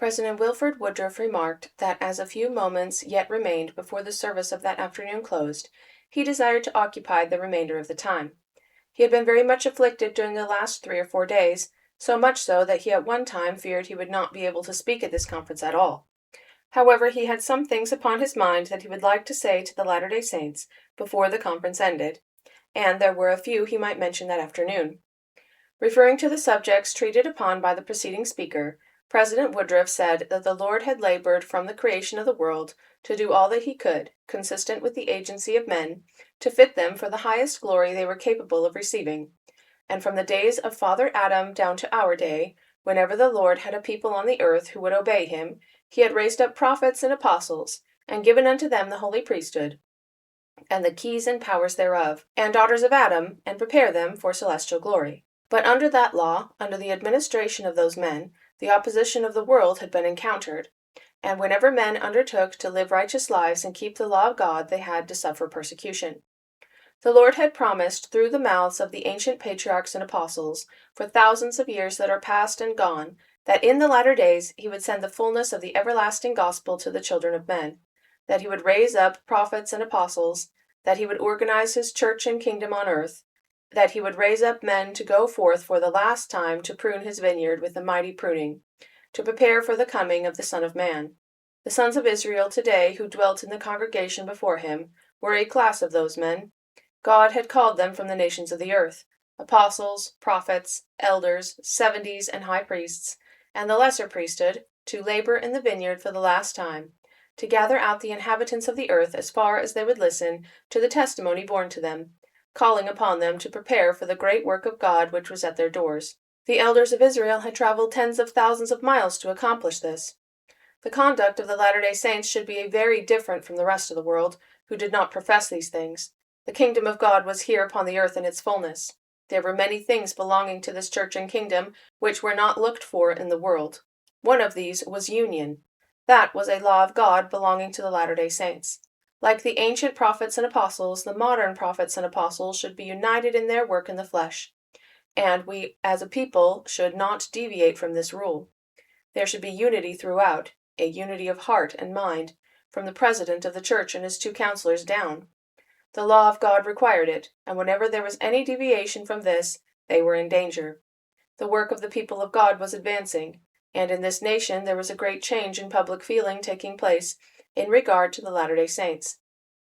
President Wilford Woodruff remarked that as a few moments yet remained before the service of that afternoon closed, he desired to occupy the remainder of the time. He had been very much afflicted during the last 3 or 4 days, so much so that he at one time feared he would not be able to speak at this conference at all. However, he had some things upon his mind that he would like to say to the Latter-day Saints before the conference ended, and there were a few he might mention that afternoon. Referring to the subjects treated upon by the preceding speaker, President Woodruff said that the Lord had labored from the creation of the world to do all that he could, consistent with the agency of men, to fit them for the highest glory they were capable of receiving. And from the days of Father Adam down to our day, whenever the Lord had a people on the earth who would obey him, he had raised up prophets and apostles, and given unto them the holy priesthood, and the keys and powers thereof, and daughters of Adam, and prepare them for celestial glory. But under that law, under the administration of those men, the opposition of the world had been encountered, and whenever men undertook to live righteous lives and keep the law of God, they had to suffer persecution. The Lord had promised through the mouths of the ancient patriarchs and apostles, for thousands of years that are past and gone, that in the latter days he would send the fullness of the everlasting gospel to the children of men, that he would raise up prophets and apostles, that he would organize his church and kingdom on earth, that he would raise up men to go forth for the last time to prune his vineyard with a mighty pruning, to prepare for the coming of the Son of Man. The sons of Israel today who dwelt in the congregation before him were a class of those men. God had called them from the nations of the earth, apostles, prophets, elders, 70s, and high priests, and the lesser priesthood, to labor in the vineyard for the last time, to gather out the inhabitants of the earth as far as they would listen to the testimony borne to them, calling upon them to prepare for the great work of God which was at their doors. The elders of Israel had traveled tens of thousands of miles to accomplish this. The conduct of the Latter-day Saints should be very different from the rest of the world, who did not profess these things. The kingdom of God was here upon the earth in its fullness. There were many things belonging to this church and kingdom which were not looked for in the world. One of these was union. That was a law of God belonging to the Latter-day Saints. Like the ancient prophets and apostles, the modern prophets and apostles should be united in their work in the flesh, and we as a people should not deviate from this rule. There should be unity throughout, a unity of heart and mind, from the president of the church and his 2 counselors down. The law of God required it, and whenever there was any deviation from this, they were in danger. The work of the people of God was advancing, and in this nation there was a great change in public feeling taking place in regard to the Latter-day Saints,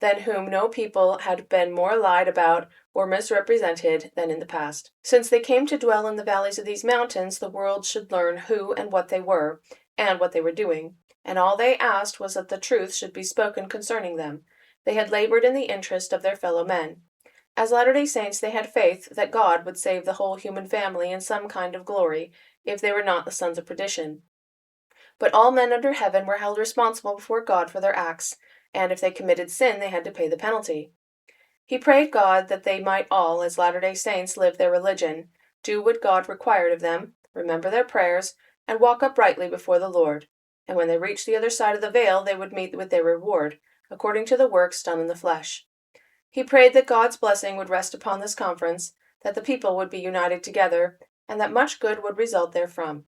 than whom no people had been more lied about or misrepresented than in the past. Since they came to dwell in the valleys of these mountains, the world should learn who and what they were, and what they were doing, and all they asked was that the truth should be spoken concerning them. They had labored in the interest of their fellow men. As Latter-day Saints, they had faith that God would save the whole human family in some kind of glory, if they were not the sons of perdition. But all men under heaven were held responsible before God for their acts, and if they committed sin, they had to pay the penalty. He prayed God that they might all, as Latter-day Saints, live their religion, do what God required of them, remember their prayers, and walk uprightly before the Lord. And when they reached the other side of the veil, they would meet with their reward, according to the works done in the flesh. He prayed that God's blessing would rest upon this conference, that the people would be united together, and that much good would result therefrom.